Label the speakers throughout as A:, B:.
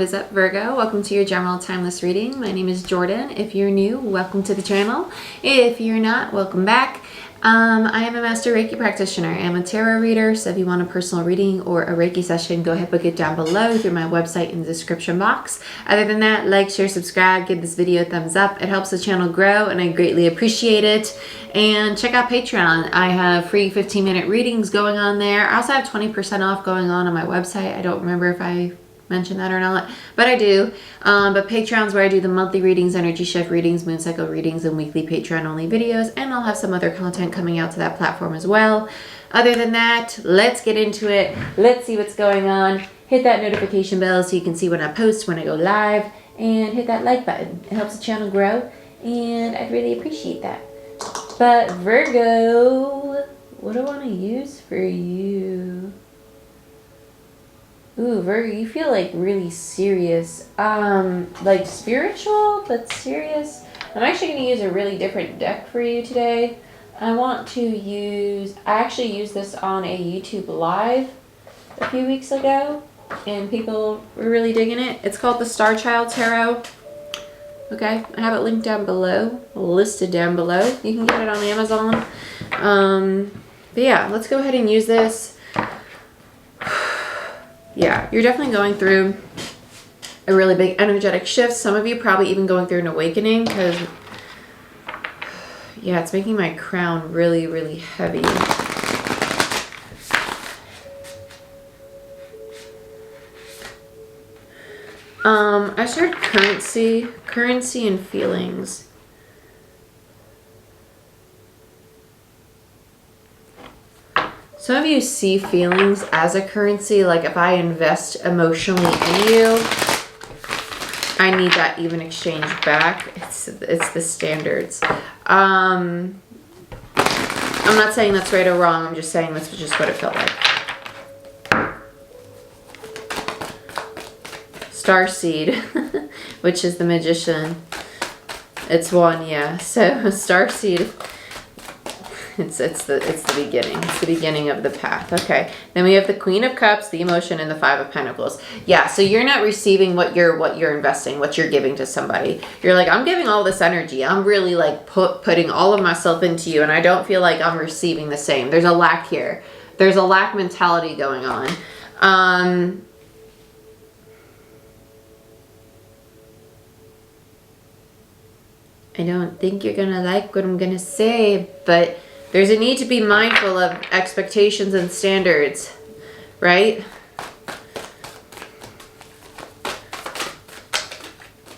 A: is up, Virgo? Welcome to your general timeless reading. My name is Jordyn. If you're new, welcome to the channel. If you're not, welcome back. I am a master Reiki practitioner. I am a tarot reader, so if you want a personal reading or a Reiki session, go ahead, book it down below through my website in the description box. Other than that, like, share, subscribe, give this video a thumbs up. It helps the channel grow and I greatly appreciate it. And check out Patreon. I have free 15-minute readings going on there. I also have 20% off going on my website. I don't remember if I mention that or not, but I do. But Patreon's where I do the monthly readings, energy shift readings, moon cycle readings, and weekly Patreon only videos, and I'll have some other content coming out to that platform as well. Other than that, let's get into it. Let's see what's going on. Hit that notification bell so you can see when I post, when I go live, and hit that like button. It helps the channel grow, and I'd really appreciate that. But Virgo, what do I want to use for you? Ooh, Virgo, you feel like really serious. Like spiritual, but serious. I'm actually going to use a really different deck for you today. I actually used this on a YouTube live a few weeks ago, and people were really digging it. It's called the Star Child Tarot. Okay, I have it linked down below, listed down below. You can get it on Amazon. But yeah, let's go ahead and use this. Yeah, you're definitely going through a really big energetic shift. Some of you probably even going through an awakening because, yeah, it's making my crown really, really heavy. I started currency and feelings. Some of you see feelings as a currency, like if I invest emotionally in you, I need that even exchange back. It's the standards. I'm not saying that's right or wrong. I'm just saying that's just what it felt like. Starseed, which is the magician. It's one, yeah. So Starseed. It's the beginning. It's the beginning of the path. Okay. Then we have the Queen of Cups, the emotion, and the Five of Pentacles. Yeah, so you're not receiving what you're investing, what you're giving to somebody. You're like, I'm giving all this energy. I'm really like putting all of myself into you, and I don't feel like I'm receiving the same. There's a lack here. There's a lack mentality going on. I don't think you're gonna like what I'm gonna say, but there's a need to be mindful of expectations and standards, right?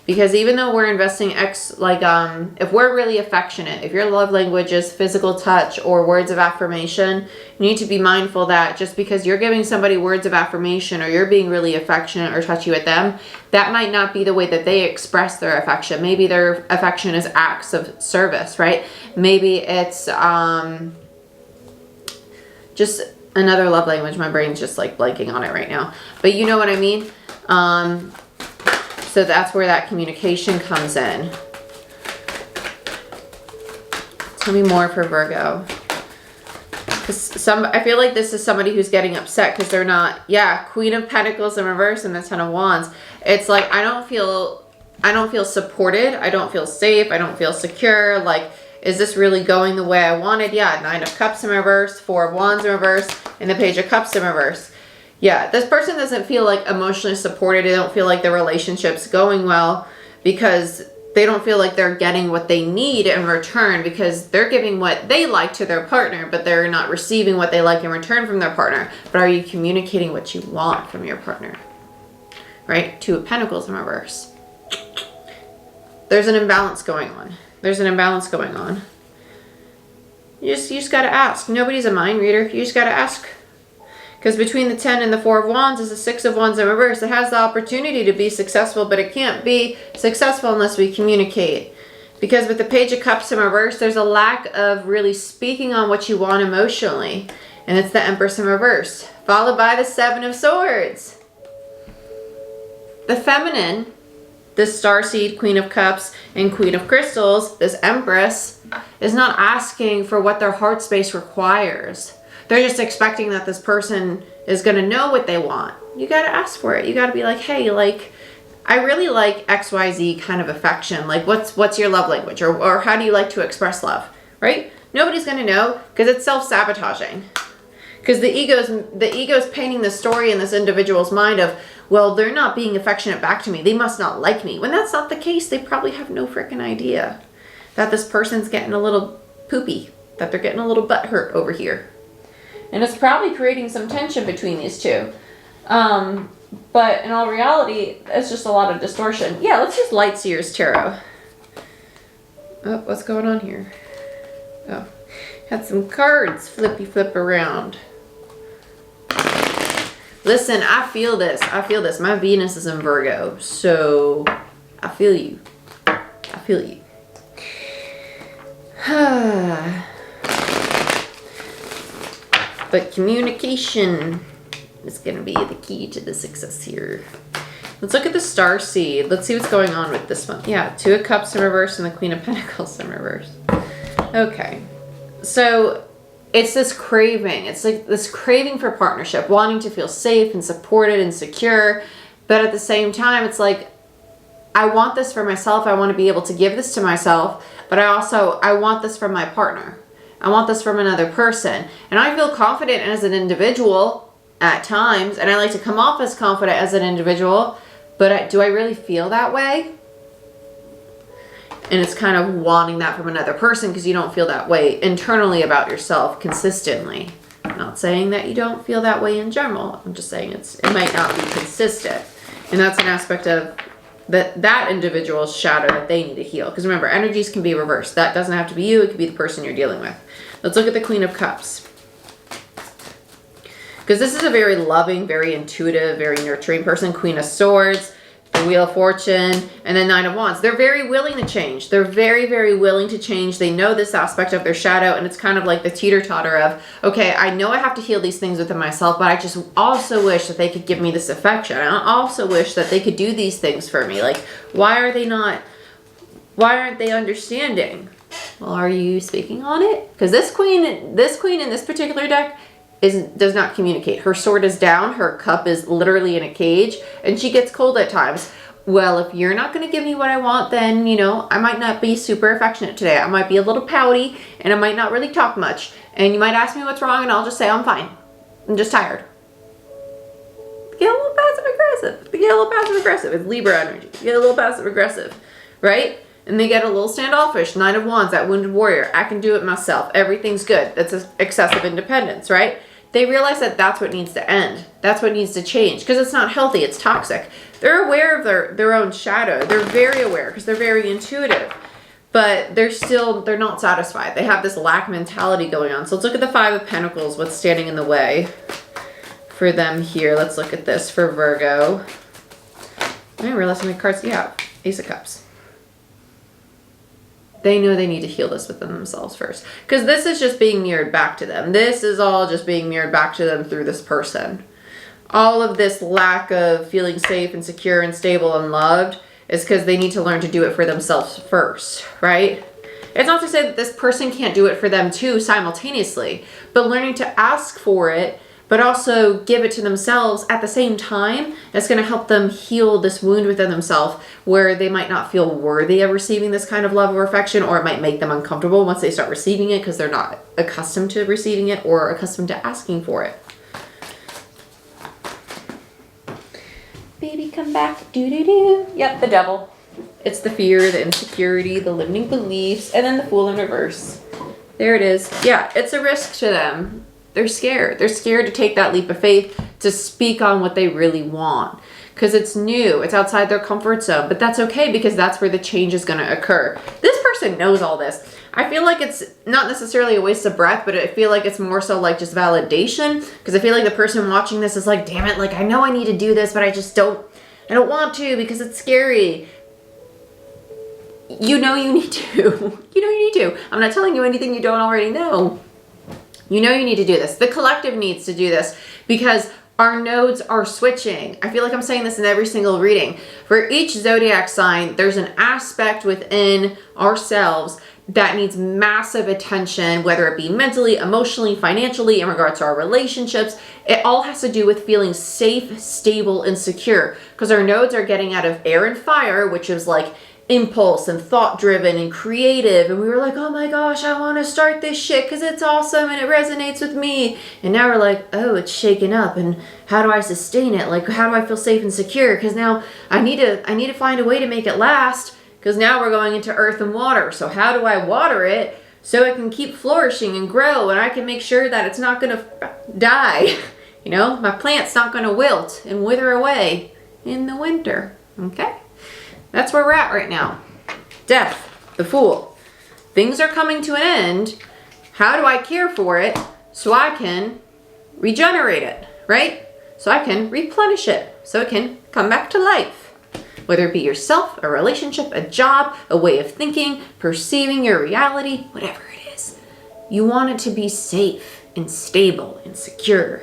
A: Because even though we're investing if we're really affectionate, if your love language is physical touch or words of affirmation, you need to be mindful that just because you're giving somebody words of affirmation or you're being really affectionate or touchy with them, that might not be the way that they express their affection. Maybe their affection is acts of service, right? Maybe it's just another love language. My brain's just like blanking on it right now. But you know what I mean? So that's where that communication comes in. Tell me more for Virgo. I feel like this is somebody who's getting upset because they're not, yeah, Queen of Pentacles in reverse and the Ten of Wands. It's like, I don't feel supported. I don't feel safe. I don't feel secure. Like, is this really going the way I wanted? Yeah, Nine of Cups in reverse, Four of Wands in reverse, and the Page of Cups in reverse. Yeah, this person doesn't feel like emotionally supported. They don't feel like their relationship's going well because they don't feel like they're getting what they need in return because they're giving what they like to their partner, but they're not receiving what they like in return from their partner. But are you communicating what you want from your partner? Right? Two of Pentacles in reverse. There's an imbalance going on. There's an imbalance going on. You just got to ask. Nobody's a mind reader. You just got to ask. Because between the 10 and the 4 of Wands is the 6 of Wands in reverse. It has the opportunity to be successful, but it can't be successful unless we communicate. Because with the Page of Cups in reverse, there's a lack of really speaking on what you want emotionally. And it's the Empress in reverse. Followed by the 7 of Swords. The feminine, this Starseed, Queen of Cups, and Queen of Crystals, this Empress, is not asking for what their heart space requires. They're just expecting that this person is going to know what they want. You got to ask for it. You got to be like, hey, like, I really like XYZ kind of affection. Like what's your love language, or how do you like to express love, right? Nobody's going to know because it's self-sabotaging. Because the ego's painting the story in this individual's mind of, well, they're not being affectionate back to me. They must not like me. When that's not the case, they probably have no freaking idea that this person's getting a little poopy, that they're getting a little butt hurt over here. And it's probably creating some tension between these two. But in all reality, it's just a lot of distortion. Yeah, let's use Lightseer's Tarot. Oh, what's going on here? Oh, had some cards flippy flip around. Listen, I feel this. I feel this. My Venus is in Virgo, so I feel you. I feel you. But communication is going to be the key to the success here. Let's look at the Starseed. Let's see what's going on with this one. Yeah, Two of Cups in reverse and the Queen of Pentacles in reverse. Okay. So it's this craving. It's like this craving for partnership, wanting to feel safe and supported and secure. But at the same time, it's like, I want this for myself. I want to be able to give this to myself. But I want this from my partner. I want this from another person. And I feel confident as an individual at times. And I like to come off as confident as an individual. But do I really feel that way? And it's kind of wanting that from another person because you don't feel that way internally about yourself consistently. I'm not saying that you don't feel that way in general. I'm just saying it might not be consistent. And that's an aspect of that individual's shadow that they need to heal. Because remember, energies can be reversed. That doesn't have to be you. It could be the person you're dealing with. Let's look at the Queen of Cups. Because this is a very loving, very intuitive, very nurturing person. Queen of Swords, the Wheel of Fortune, and then Nine of Wands. They're very willing to change. They're very, very willing to change. They know this aspect of their shadow, and it's kind of like the teeter-totter of, okay, I know I have to heal these things within myself, but I just also wish that they could give me this affection. I also wish that they could do these things for me. Like, why aren't they understanding? Well, are you speaking on it? Because this queen in this particular deck does not communicate. Her sword is down. Her cup is literally in a cage, and she gets cold at times. Well, if you're not going to give me what I want, then, you know, I might not be super affectionate today. I might be a little pouty, and I might not really talk much. And you might ask me what's wrong, and I'll just say I'm fine. I'm just tired. Get a little passive aggressive. They get a little passive aggressive. It's Libra energy. Get a little passive aggressive, right? And they get a little standoffish. Nine of Wands, that wounded warrior. I can do it myself. Everything's good. That's excessive independence, right? They realize that that's what needs to end. That's what needs to change because it's not healthy. It's toxic. They're aware of their own shadow. They're very aware because they're very intuitive, but they're not satisfied. They have this lack mentality going on. So let's look at the Five of Pentacles. What's standing in the way for them here? Let's look at this for Virgo. I didn't realize how many cards you have. Ace of Cups. They know they need to heal this within themselves first. Because this is just being mirrored back to them. This is all just being mirrored back to them through this person. All of this lack of feeling safe and secure and stable and loved is because they need to learn to do it for themselves first, right? It's not to say that this person can't do it for them too simultaneously. But learning to ask for it, but also give it to themselves at the same time, it's going to help them heal this wound within themselves where they might not feel worthy of receiving this kind of love or affection, or it might make them uncomfortable once they start receiving it because they're not accustomed to receiving it or accustomed to asking for it. Baby, come back. Do-do-do. Yep, the devil. It's the fear, the insecurity, the limiting beliefs, and then the Fool in reverse. There it is. Yeah, it's a risk to them. They're scared. They're scared to take that leap of faith to speak on what they really want because it's new. It's outside their comfort zone, but that's okay because that's where the change is going to occur. This person knows all this. I feel like it's not necessarily a waste of breath, but I feel like it's more so like just validation because I feel like the person watching this is like, damn it, like I know I need to do this, but I don't want to because it's scary. You know you need to. You know you need to. I'm not telling you anything you don't already know. You know you need to do this. The collective needs to do this because our nodes are switching. I feel like I'm saying this in every single reading. For each zodiac sign, there's an aspect within ourselves that needs massive attention, whether it be mentally, emotionally, financially, in regards to our relationships. It all has to do with feeling safe, stable, and secure, because our nodes are getting out of air and fire, which is like impulse and thought driven and creative, and we were like, oh my gosh, I want to start this shit because it's awesome and it resonates with me. And now we're like, oh, it's shaken up, and how do I sustain it? Like, how do I feel safe and secure? Because now I need to find a way to make it last, because now we're going into earth and water. So how do I water it so it can keep flourishing and grow, and I can make sure that it's not going to die? You know, my plant's not going to wilt and wither away in the winter. Okay? That's where we're at right now. Death, the Fool. Things are coming to an end. How do I care for it so I can regenerate it, right? So I can replenish it, so it can come back to life. Whether it be yourself, a relationship, a job, a way of thinking, perceiving your reality, whatever it is. You want it to be safe and stable and secure.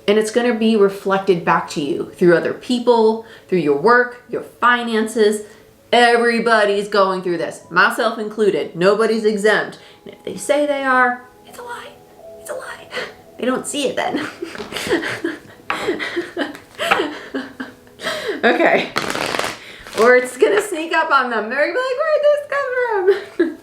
A: And it's going to be reflected back to you through other people, through your work, your finances. Everybody's going through this, myself included. Nobody's exempt. And if they say they are, it's a lie. It's a lie. They don't see it then. Okay. Or it's going to sneak up on them. They're going to be like, where'd this come from?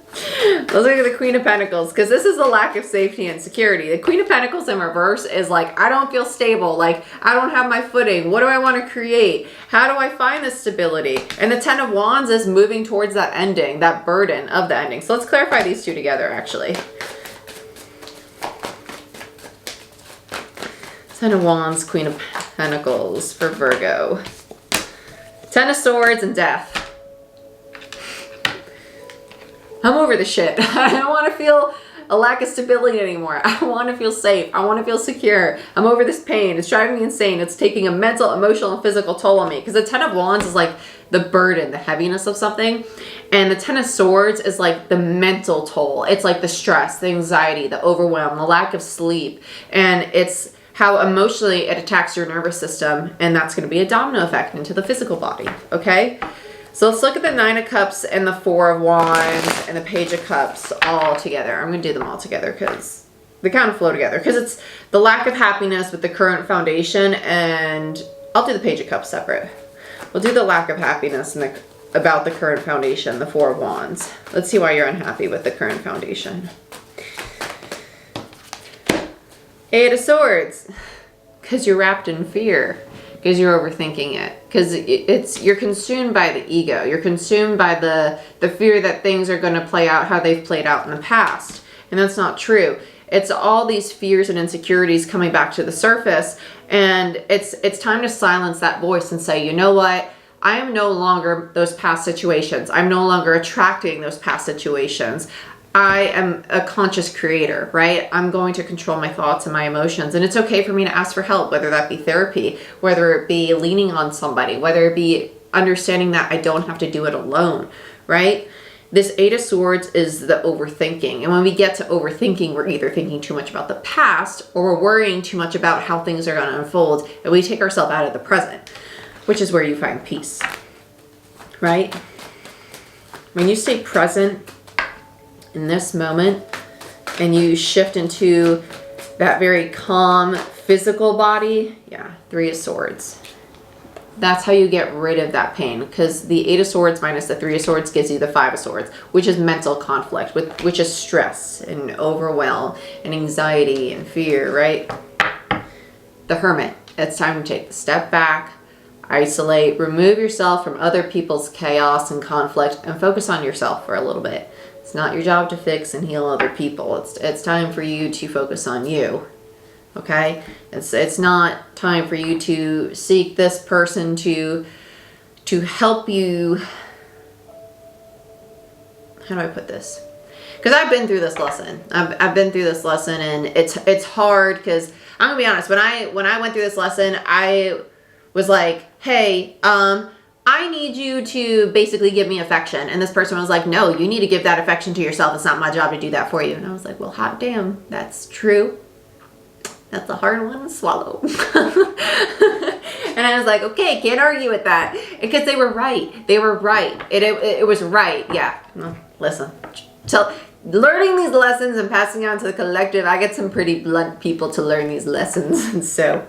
A: Let's look at the Queen of Pentacles, because this is a lack of safety and security. The Queen of Pentacles in reverse is like, I don't feel stable. Like, I don't have my footing. What do I want to create? How do I find this stability? And the Ten of Wands is moving towards that ending, that burden of the ending. So let's clarify these two together, actually. Ten of Wands, Queen of Pentacles for Virgo. Ten of Swords and Death. I'm over the shit. I don't want to feel a lack of stability anymore. I want to feel safe. I want to feel secure. I'm over this pain. It's driving me insane. It's taking a mental, emotional, and physical toll on me. Because the Ten of Wands is like the burden, the heaviness of something. And the Ten of Swords is like the mental toll. It's like the stress, the anxiety, the overwhelm, the lack of sleep. And it's how emotionally it attacks your nervous system. And that's going to be a domino effect into the physical body. Okay? So let's look at the Nine of Cups and the Four of Wands and the Page of Cups all together. I'm going to do them all together because they kind of flow together. Because it's the lack of happiness with the current foundation, and I'll do the Page of Cups separate. We'll do the lack of happiness and about the current foundation, the Four of Wands. Let's see why you're unhappy with the current foundation. Eight of Swords. Because you're wrapped in fear. Because you're overthinking it. Because you're consumed by the ego. You're consumed by the fear that things are going to play out how they've played out in the past. And that's not true. It's all these fears and insecurities coming back to the surface. And it's time to silence that voice and say, you know what? I am no longer those past situations. I'm no longer attracting those past situations. I am a conscious creator, right? I'm going to control my thoughts and my emotions. And it's okay for me to ask for help, whether that be therapy, whether it be leaning on somebody, whether it be understanding that I don't have to do it alone, right? This Eight of Swords is the overthinking. And when we get to overthinking, we're either thinking too much about the past or we're worrying too much about how things are going to unfold. And we take ourselves out of the present, which is where you find peace, right? When you stay present in this moment and you shift into that very calm physical body, yeah, Three of Swords. That's how you get rid of that pain, because the Eight of Swords minus the Three of Swords gives you the Five of Swords, which is mental conflict, which is stress and overwhelm and anxiety and fear, right? The Hermit. It's time to take the step back, isolate, remove yourself from other people's chaos and conflict, and focus on yourself for a little bit. It's not your job to fix and heal other people. It's time for you to focus on you. Okay? It's not time for you to seek this person to help you. How do I put this? Because I've been through this lesson. I've been through this lesson, and it's hard, because I'm gonna be honest, when I went through this lesson, I was like, hey, I need you to basically give me affection. And this person was like, no, you need to give that affection to yourself. It's not my job to do that for you. And I was like, well, hot damn, that's true. That's a hard one to swallow. And I was like, okay, can't argue with that. Because they were right. They were right. It was right. Yeah. listen, learning these lessons and passing on to the collective, I get some pretty blunt people to learn these lessons. And so,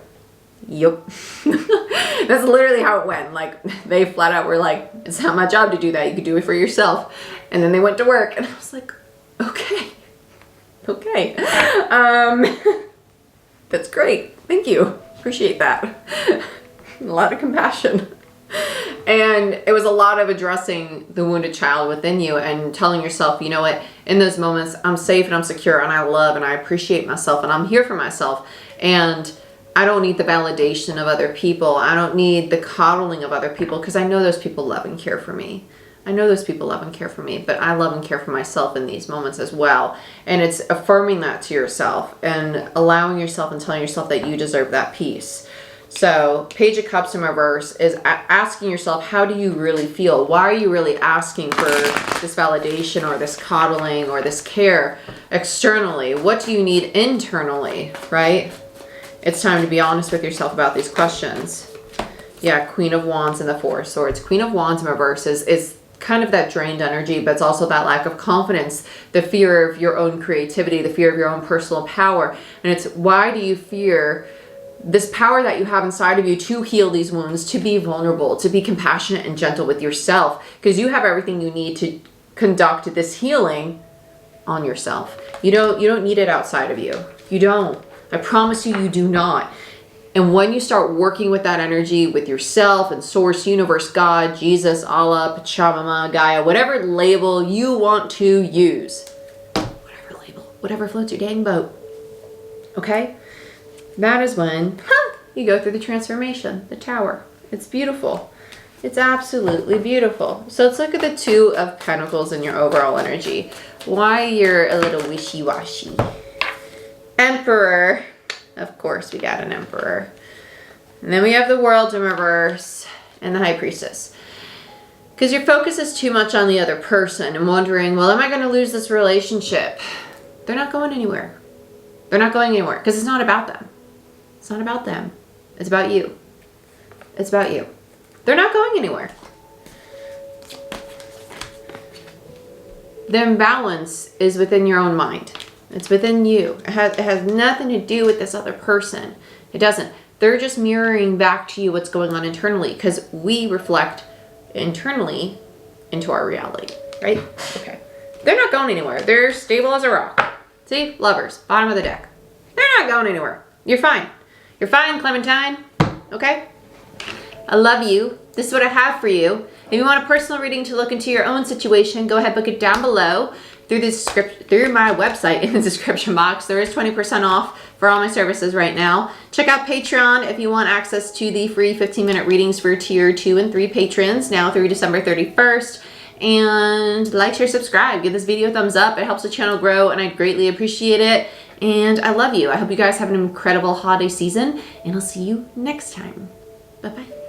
A: yep. That's literally how it went. Like, they flat out were like, it's not my job to do that. You could do it for yourself. And then they went to work. And I was like, okay. Okay. That's great. Thank you. Appreciate that. A lot of compassion. And it was a lot of addressing the wounded child within you and telling yourself, you know what, in those moments, I'm safe and I'm secure and I love and I appreciate myself and I'm here for myself. And I don't need the validation of other people. I don't need the coddling of other people, because I know those people love and care for me. I know those people love and care for me, but I love and care for myself in these moments as well. And it's affirming that to yourself and allowing yourself and telling yourself that you deserve that peace. So Page of Cups in reverse is asking yourself, how do you really feel? Why are you really asking for this validation or this coddling or this care externally? What do you need internally, right? It's time to be honest with yourself about these questions. Yeah, Queen of Wands and the Four of Swords. Queen of Wands in reverse is kind of that drained energy, but it's also that lack of confidence, the fear of your own creativity, the fear of your own personal power. And it's, why do you fear this power that you have inside of you to heal these wounds, to be vulnerable, to be compassionate and gentle with yourself? Because you have everything you need to conduct this healing on yourself. You don't need it outside of you. You don't. I promise you, you do not. And when you start working with that energy with yourself and Source, Universe, God, Jesus, Allah, Pachamama, Gaia, whatever label you want to use, whatever label, whatever floats your dang boat, okay? That is when you go through the transformation, the Tower. It's beautiful. It's absolutely beautiful. So let's look at the Two of Pentacles in your overall energy. Why you're a little wishy-washy. Emperor. Of course, we got an Emperor. And then we have the World in reverse and the High Priestess. Because your focus is too much on the other person and wondering, well, am I going to lose this relationship? They're not going anywhere. They're not going anywhere because it's not about them. It's not about them. It's about you. It's about you. They're not going anywhere. The imbalance is within your own mind. It's within you. It has nothing to do with this other person. It doesn't. They're just mirroring back to you what's going on internally, because we reflect internally into our reality, right? Okay. They're not going anywhere. They're stable as a rock. See? Lovers. Bottom of the deck. They're not going anywhere. You're fine. You're fine, Clementine. Okay? I love you. This is what I have for you. If you want a personal reading to look into your own situation, go ahead, book it down below through my website in the description box. There is 20% off for all my services right now. Check out Patreon if you want access to the free 15-minute readings for tier 2 and 3 patrons now through December 31st. And like, share, subscribe. Give this video a thumbs up. It helps the channel grow and I'd greatly appreciate it. And I love you. I hope you guys have an incredible holiday season and I'll see you next time. Bye-bye.